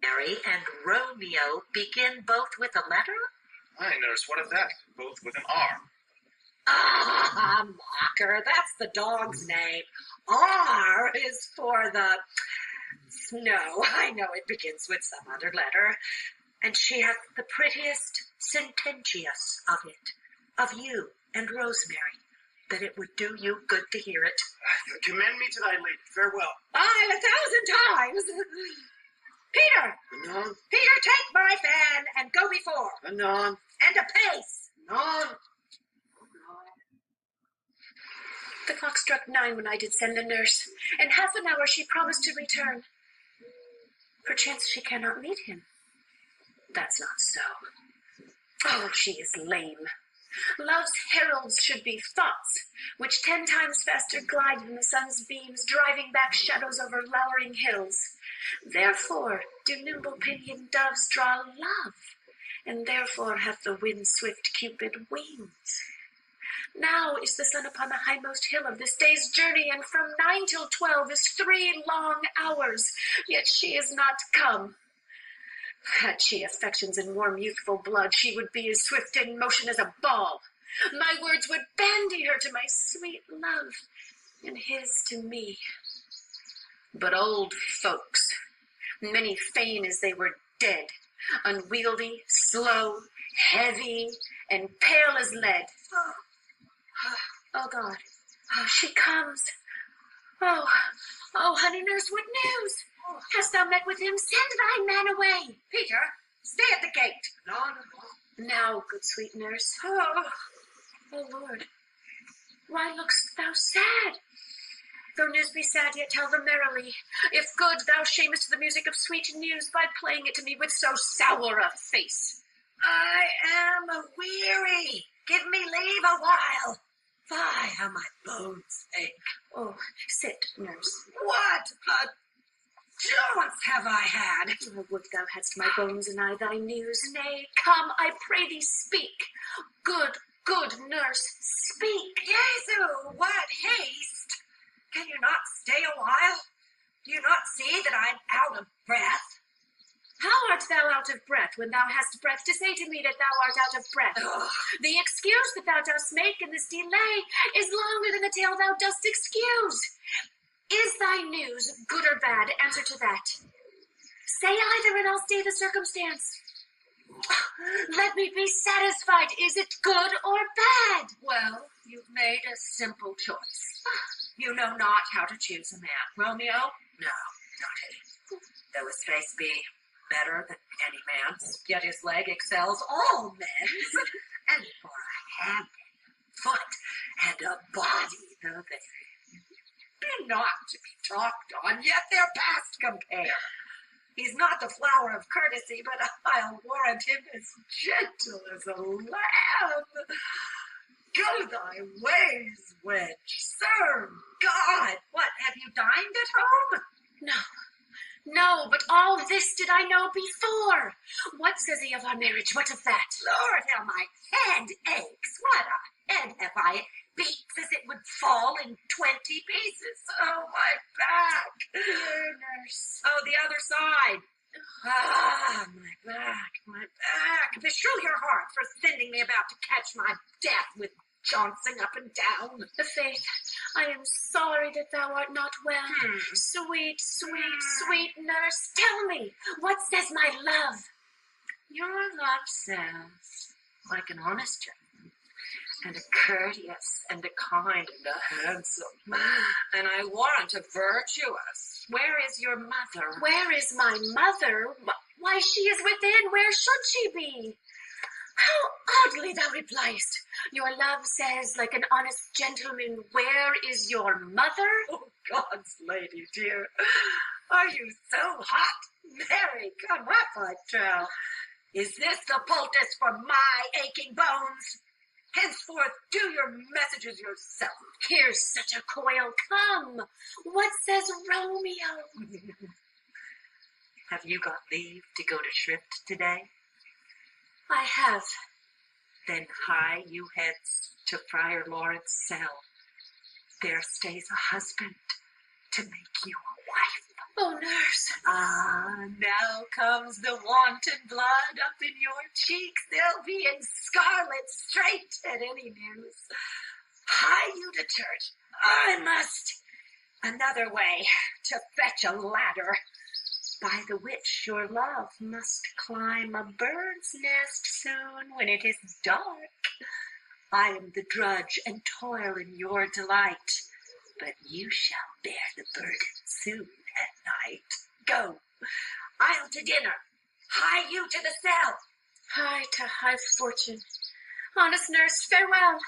Mary and Romeo begin both with a letter? Aye, nurse, what of that? Both with an R. Ah, Mocker, that's the dog's name. R is for the... No, I know it begins with some other letter. And she hath the prettiest sententious of it, of you and Rosemary, that it would do you good to hear it. Commend me to thy lady. Farewell. Aye, 1,000 times. Peter! Anon. Peter, take my fan and go before. Anon. And apace. Anon. The clock struck 9 when I did send the nurse. In half an hour she promised to return. Perchance she cannot meet him. That's not so. Oh, she is lame. Love's heralds should be thoughts, which 10 times faster glide than the sun's beams, driving back shadows over lowering hills. Therefore do nimble-pinioned doves draw love, and therefore hath the wind-swift Cupid wings. Now is the sun upon the hindmost hill of this day's journey, and from 9 till 12 is 3 long hours, yet she is not come. Had she affections and warm youthful blood, she would be as swift in motion as a ball. My words would bandy her to my sweet love, and his to me. But old folks, many feign as they were dead, unwieldy, slow, heavy, and pale as lead. Oh, God, oh, she comes. Oh, honey nurse, what news? Hast thou met with him? Send thy man away. Peter, stay at the gate. No. Now, good sweet nurse. Oh, Lord, why look'st thou sad? Though news be sad, yet tell them merrily. If good, thou shamest the music of sweet news by playing it to me with so sour a face. I am weary. Give me leave a while. Fie, how my bones ache. Oh, sit, nurse. What a chance have I had? Oh, would thou hadst my bones and I thy news. Nay, come, I pray thee, speak. Good nurse, speak. Jesu, what haste! Can you not stay a while? Do you not see that I'm out of breath? How art thou out of breath when thou hast breath to say to me that thou art out of breath? Ugh. The excuse that thou dost make in this delay is longer than the tale thou dost excuse. Is thy news good or bad? Answer to that. Say either and I'll stay the circumstance. Let me be satisfied. Is it good or bad? Well, you've made a simple choice. You know not how to choose a man. Romeo? No, not he. Though his face be better than any man's, yet his leg excels all men's. And for a hand, foot, and a body, though they be not to be talked on, yet they're past compare. He's not the flower of courtesy, but I'll warrant him as gentle as a lamb. Go thy ways, wench. Serve God. What, have you dined at home? No, but all this did I know before. What says he of our marriage? What of that? Lord, how my head aches. What a head have I. Beats as it would fall in 20 pieces. Oh, my back. Dear nurse. Oh, the other side. Ah, my back. Beshrew your heart for sending me about to catch my death with jouncing up and down. The faith, I am sorry that thou art not well. Sweet nurse, tell me, what says my love? Your love says, like an honest gentleman, and a courteous, and a kind, and a handsome, and I warrant a virtuous. Where is your mother? Where is my mother? Why, she is within. Where should she be? How oddly thou repliest. Your love says, like an honest gentleman, where is your mother? Oh, God's lady dear, are you so hot? Mary, come up, I trow. Is this the poultice for my aching bones? Henceforth, do your messages yourself. Here's such a coil. Come, what says Romeo? Have you got leave to go to shrift today? I have. Then hie you hence to Friar Lawrence's cell. There stays a husband to make you a wife. Oh, nurse. Ah, now comes the wanton blood up in your cheeks. They'll be in scarlet straight at any news. Hie you to church. I must another way to fetch a ladder, by the which your love must climb a bird's nest soon when it is dark. I am the drudge and toil in your delight, but you shall bear the burden soon at night. Go, I'll to dinner. Hie you to the cell. Hie to high fortune. Honest nurse, farewell.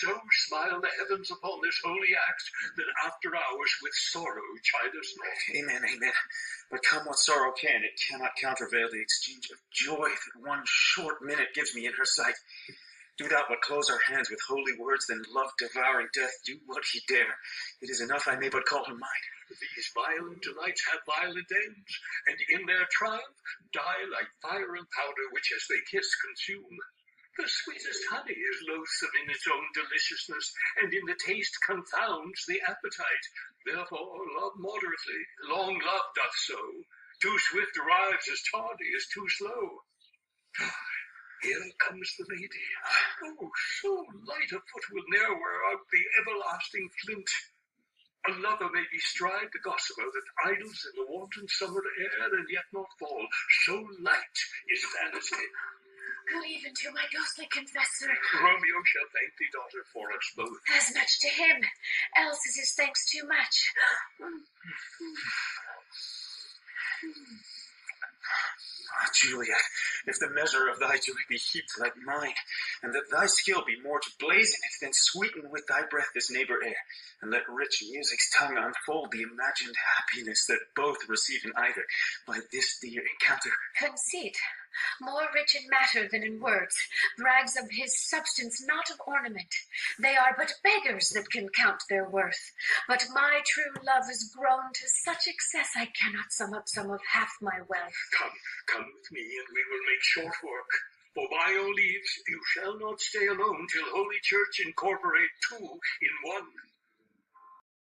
So smile the heavens upon this holy act, that after hours with sorrow chide us not. Amen, amen. But come what sorrow can, it cannot countervail the exchange of joy that one short minute gives me in her sight. Do thou but close our hands with holy words, then love devouring death do what he dare. It is enough I may but call her mine. These violent delights have violent ends, and in their triumph die like fire and powder, which as they kiss consume. The sweetest honey is loathsome in its own deliciousness, and in the taste confounds the appetite. Therefore love moderately, long love doth so. Too swift arrives as tardy as too slow. Here comes the lady. Oh, so light a foot will ne'er wear out the everlasting flint. A lover may bestride the gossamer that idles in the wanton summer air, and yet not fall. So light is vanity. Good even to my ghostly confessor. Romeo shall thank thee, daughter, for us both. As much to him, else is his thanks too much. Ah, Juliet, if the measure of thy joy be heaped like mine, and that thy skill be more to blazon it, then sweeten with thy breath this neighbor air, and let rich music's tongue unfold the imagined happiness that both receive in either by this dear encounter. Conceit, more rich in matter than in words, brags of his substance, not of ornament. They are but beggars that can count their worth. But my true love is grown to such excess I cannot sum up some of half my wealth. Come with me, and we will make short work. For by your leaves you shall not stay alone till Holy Church incorporate two in one.